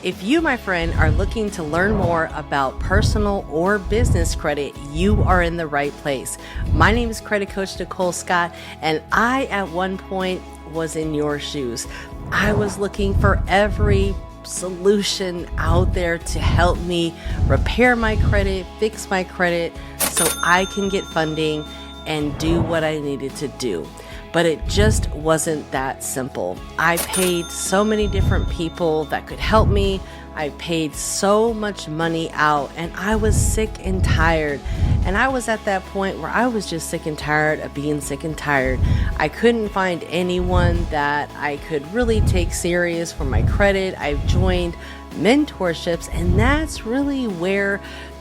If you, my friend, are looking to learn more about personal or business credit, you are in the right place. My name is Credit Coach Nicole Scott, and I, at one point, was in your shoes. I was looking for every solution out there to help me repair my credit, fix my credit, so I can get funding and do what I needed to do. But it just wasn't that simple. I paid so many different people that could help me. I paid so much money out, and I was sick and tired. And I was at that point where I was just sick and tired of being sick and tired. I couldn't find anyone that I could really take serious for my credit. I joined mentorships, and that's really where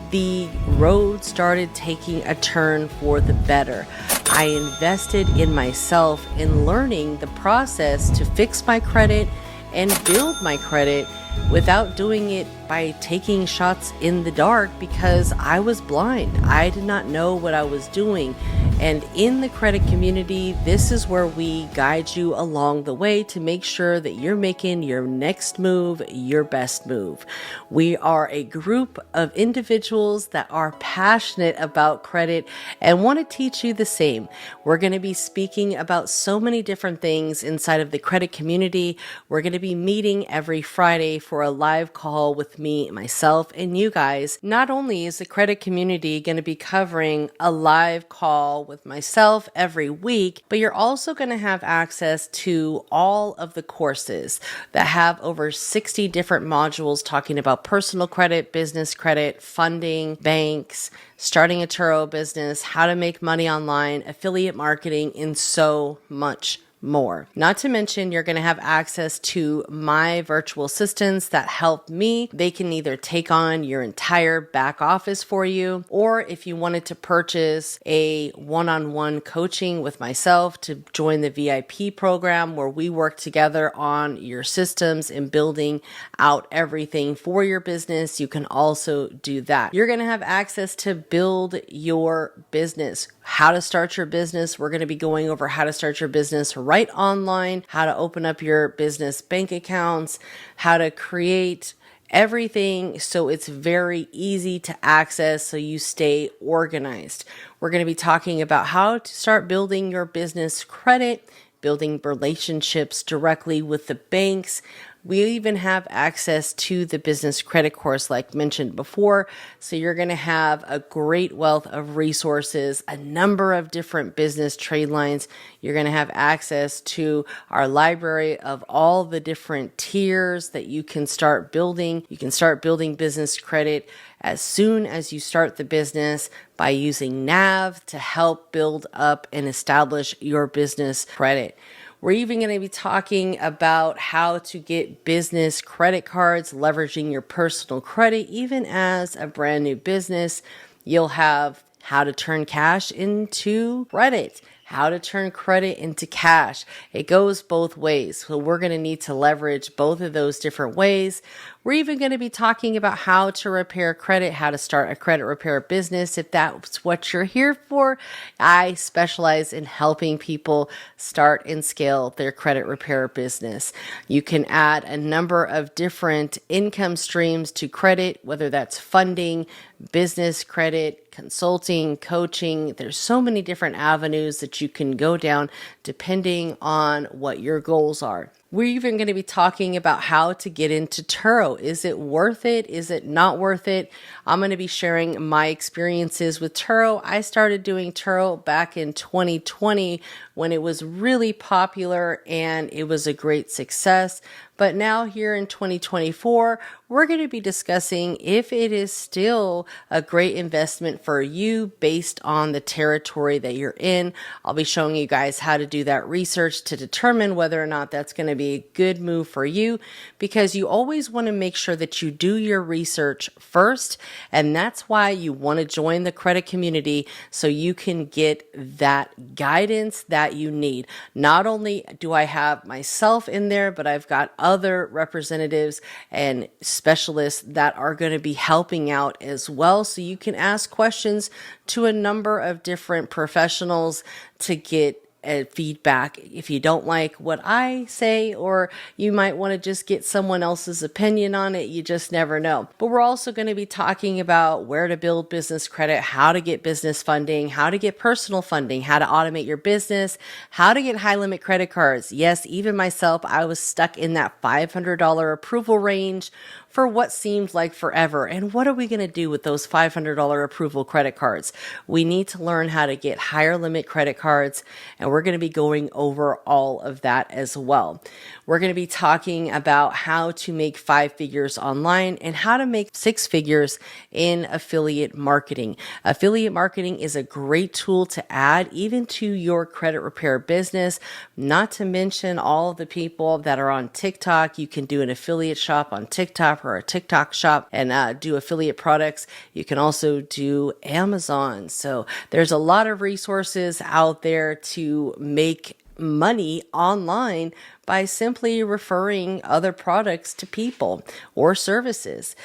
the road started taking a turn for the better. I invested in myself in learning the process to fix my credit and build my credit without doing it by taking shots in the dark because I was blind. I did not know what I was doing. And in the credit community, this is where we guide you along the way to make sure that you're making your next move your best move. We are a group of individuals that are passionate about credit and want to teach you the same. We're going to be speaking about so many different things inside of the credit community. We're going to be meeting every Friday for a live call with me, myself, and you guys. Not only is the credit community going to be covering a live call with myself every week, but you're also going to have access to all of the courses that have over 60 different modules talking about personal credit, business credit, funding, banks, starting a Turo business, how to make money online, affiliate marketing, and so much more. Not to mention, you're going to have access to my virtual assistants that help me. They can either take on your entire back office for you, or if you wanted to purchase a one-on-one coaching with myself to join the VIP program where we work together on your systems and building out everything for your business, you can also do that. You're going to have access to build your business, how to start your business. We're going to be going over how to start your business right online, how to open up your business bank accounts, how to create everything so it's very easy to access so you stay organized. We're going to be talking about how to start building your business credit, building relationships directly with the banks. We even have access to the business credit course, like mentioned before. So you're going to have a great wealth of resources, a number of different business trade lines. You're going to have access to our library of all the different tiers that you can start building. You can start building business credit as soon as you start the business by using NAV to help build up and establish your business credit. We're even going to be talking about how to get business credit cards, leveraging your personal credit, even as a brand new business. You'll have how to turn cash into credit, how to turn credit into cash. It goes both ways. So we're going to need to leverage both of those different ways. We're even going to be talking about how to repair credit, how to start a credit repair business. If that's what you're here for, I specialize in helping people start and scale their credit repair business. You can add a number of different income streams to credit, whether that's funding, business credit, consulting, coaching. There's so many different avenues that you can go down depending on what your goals are. We're even going to be talking about how to get into Turo. Is it worth it? Is it not worth it? I'm going to be sharing my experiences with Turo. I started doing Turo back in 2020 when it was really popular and it was a great success. But now here in 2024, we're going to be discussing if it is still a great investment for you based on the territory that you're in. I'll be showing you guys how to do that research to determine whether or not that's going to be a good move for you, because you always want to make sure that you do your research first. And that's why you want to join the credit community so you can get that guidance that you need. Not only do I have myself in there, but I've got other representatives and specialists that are going to be helping out as well. So you can ask questions to a number of different professionals to get feedback if you don't like what I say, or you might want to just get someone else's opinion on it. You just never know. But we're also going to be talking about where to build business credit, how to get business funding, how to get personal funding, how to automate your business, how to get high limit credit cards. Yes, even myself, I was stuck in that $500 approval range for what seemed like forever. And what are we going to do with those $500 approval credit cards? We need to learn how to get higher limit credit cards, and we're going to be going over all of that as well. We're going to be talking about how to make 5 figures online and how to make 6 figures in affiliate marketing. Affiliate marketing is a great tool to add even to your credit repair business, not to mention all of the people that are on TikTok. You can do an affiliate shop on TikTok or a TikTok shop and do affiliate products. You can also do Amazon. So there's a lot of resources out there to make money online by simply referring other products to people or services.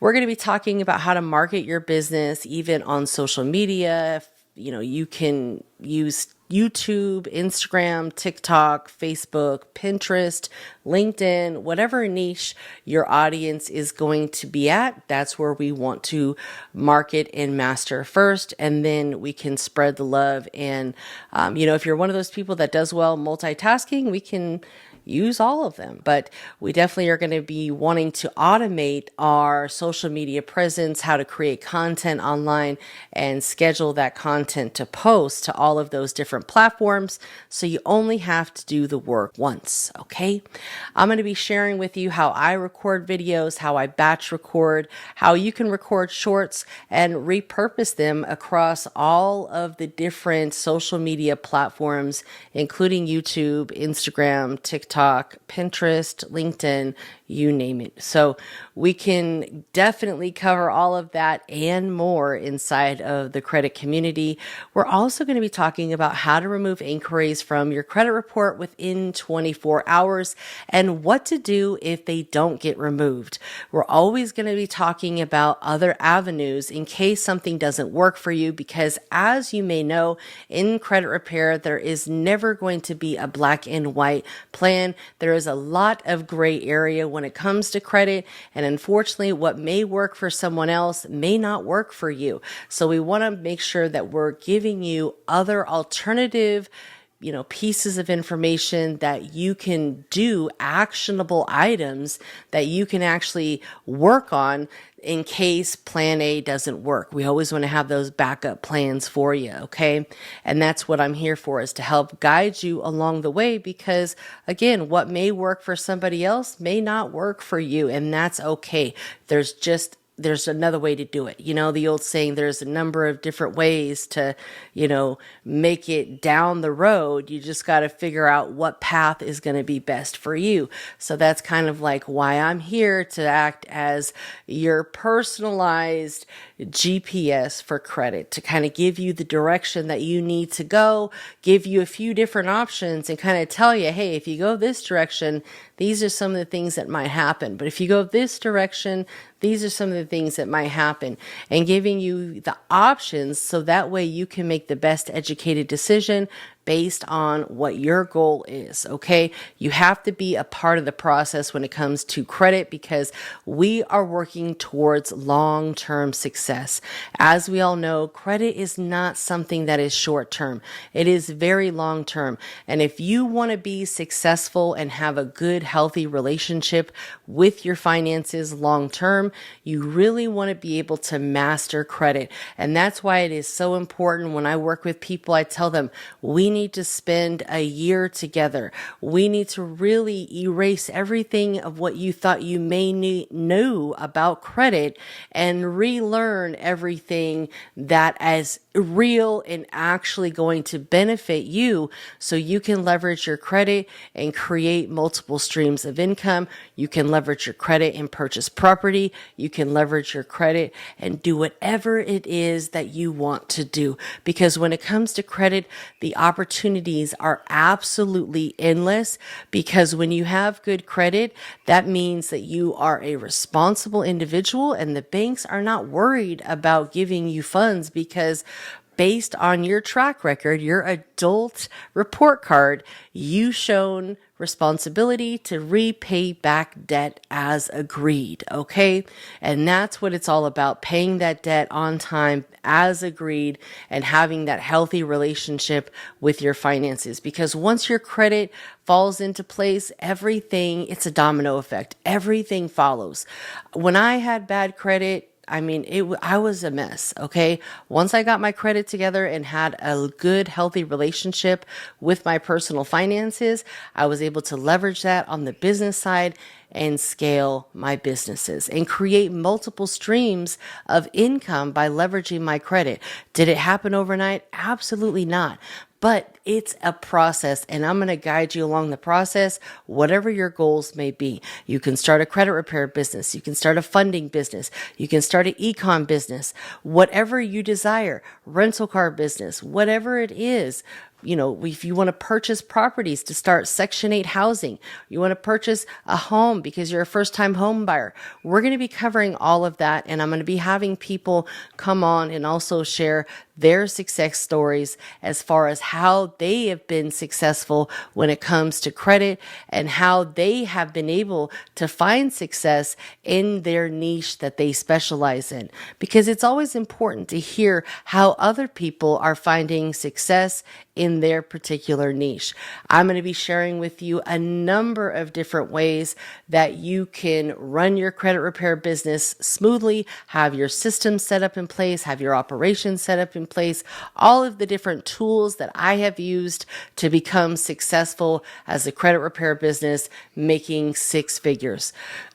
We're going to be talking about how to market your business even on social media. You can use YouTube, Instagram, TikTok, Facebook, Pinterest, LinkedIn, whatever niche your audience is going to be at. That's where we want to market and master first, and then we can spread the love. And, if you're one of those people that does well multitasking, we can use all of them. But we definitely are going to be wanting to automate our social media presence, how to create content online and schedule that content to post to all of those different platforms. So you only have to do the work once. Okay. I'm going to be sharing with you how I record videos, how I batch record, how you can record shorts and repurpose them across all of the different social media platforms, including YouTube, Instagram, TikTok, Pinterest, LinkedIn, you name it. So we can definitely cover all of that and more inside of the credit community. We're also going to be talking about how to remove inquiries from your credit report within 24 hours and what to do if they don't get removed. We're always going to be talking about other avenues in case something doesn't work for you, because as you may know, in credit repair, there is never going to be a black and white plan. There is a lot of gray area when it comes to credit, and unfortunately what may work for someone else may not work for you. So we want to make sure that we're giving you other alternative pieces of information that you can do, actionable items that you can actually work on in case plan A doesn't work. We always want to have those backup plans for you, okay? And that's what I'm here for, is to help guide you along the way, because again, what may work for somebody else may not work for you, and that's okay. There's another way to do it. The old saying, there's a number of different ways to, make it down the road. You just got to figure out what path is going to be best for you. So that's kind of like why I'm here, to act as your personalized GPS for credit, to kind of give you the direction that you need to go, give you a few different options, and kind of tell you, hey, if you go this direction, these are some of the things that might happen. But if you go this direction, these are some of the things that might happen, and giving you the options so that way you can make the best educated decision based on what your goal is, okay? You have to be a part of the process when it comes to credit, because we are working towards long-term success. As we all know, credit is not something that is short-term. It is very long-term. And if you want to be successful and have a good, healthy relationship with your finances long-term, you really want to be able to master credit. And that's why it is so important when I work with people, I tell them, we need to spend a year together. We need to really erase everything of what you thought you may know about credit and relearn everything that is real and actually going to benefit you, so you can leverage your credit and create multiple streams of income. You can leverage your credit and purchase property. You can leverage your credit and do whatever it is that you want to do. Because when it comes to credit, the opportunities are absolutely endless, because when you have good credit, that means that you are a responsible individual, and the banks are not worried about giving you funds, because based on your track record, your adult report card, you've shown responsibility to repay back debt as agreed, okay? And that's what it's all about, paying that debt on time as agreed and having that healthy relationship with your finances. Because once your credit falls into place, everything, it's a domino effect. Everything follows. When I had bad credit, I was a mess, okay? Once I got my credit together and had a good, healthy relationship with my personal finances, I was able to leverage that on the business side and scale my businesses and create multiple streams of income by leveraging my credit. Did it happen overnight? Absolutely not. But it's a process, and I'm going to guide you along the process, whatever your goals may be. You can start a credit repair business. You can start a funding business. You can start an e-com business, whatever you desire, rental car business, whatever it is. If you want to purchase properties to start Section 8 housing, you want to purchase a home because you're a first-time home buyer, we're going to be covering all of that. And I'm going to be having people come on and also share their success stories as far as how they have been successful when it comes to credit and how they have been able to find success in their niche that they specialize in. Because it's always important to hear how other people are finding success in their particular niche. I'm going to be sharing with you a number of different ways that you can run your credit repair business smoothly, have your systems set up in place, have your operations set up in place, all of the different tools that I have used to become successful as a credit repair business, making six figures.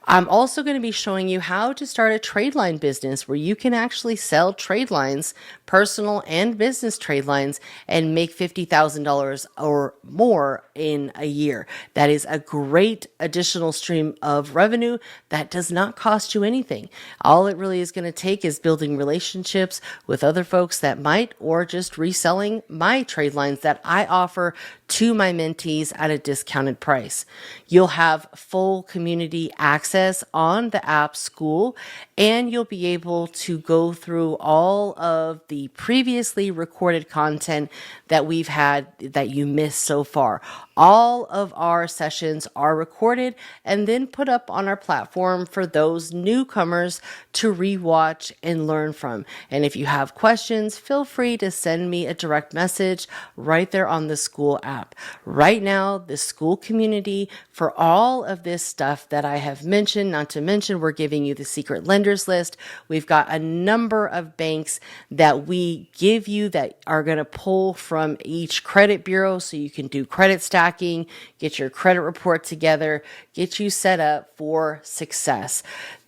I'm also going to be showing you how to start a Tradeline business where you can actually sell trade lines, personal and business trade lines, and make $50,000 or more in a year. That is a great additional stream of revenue that does not cost you anything. All it really is going to take is building relationships with other folks that might, or just reselling my trade lines that I offer to my mentees at a discounted price. You'll have full community access on the app School, and you'll be able to go through all of the previously recorded content that we've had that you missed so far. All of our sessions are recorded and then put up on our platform for those newcomers to rewatch and learn from. And if you have questions, feel free to send me a direct message right there on the School app. Right now, the School community, for all of this stuff that I have mentioned, not to mention we're giving you the secret lenders list. We've got a number of banks that we give you that are going to pull from each credit bureau so you can do credit stacking, get your credit report together, get you set up for success.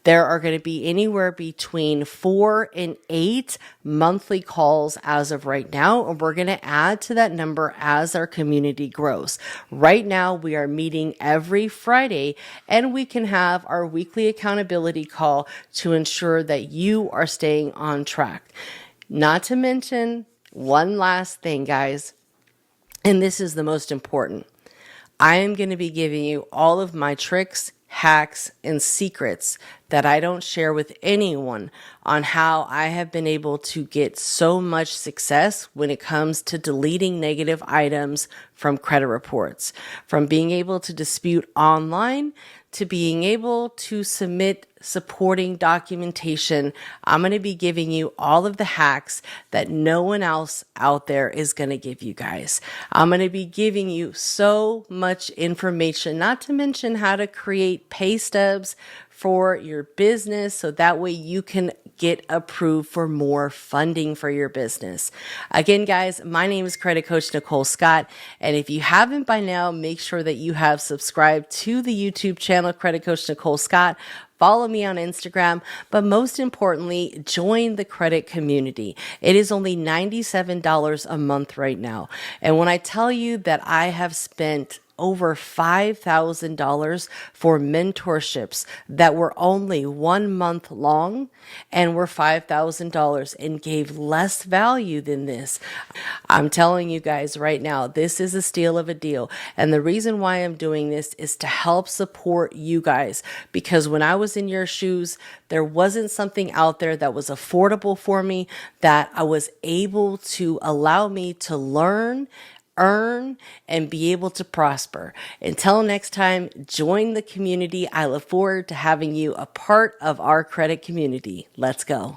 There are going to be anywhere between 4 and 8 monthly calls as of right now, and we're going to add to that number as our community grows. Right now, we are meeting every Friday, and we can have our weekly accountability call to ensure that you are staying on track. Not to mention, one last thing, guys, and this is the most important. I am going to be giving you all of my tricks, hacks, and secrets that I don't share with anyone on how I have been able to get so much success when it comes to deleting negative items from credit reports, from being able to dispute online to being able to submit supporting documentation. I'm going to be giving you all of the hacks that no one else out there is going to give you guys. I'm going to be giving you so much information, not to mention how to create pay stubs for your business so that way you can get approved for more funding for your business. Again, guys, my name is Credit Coach Nicole Scott, and if you haven't by now, make sure that you have subscribed to the YouTube channel Credit Coach Nicole Scott. Follow me on Instagram, but most importantly, join the credit community. It is only $97 a month right now. And when I tell you that I have spent over $5,000 for mentorships that were only 1 month long and were $5,000 and gave less value than this. I'm telling you guys right now, this is a steal of a deal. And the reason why I'm doing this is to help support you guys, because when I was in your shoes, there wasn't something out there that was affordable for me that I was able to allow me to learn, earn, and be able to prosper. Until next time, join the community. I look forward to having you a part of our credit community. Let's go.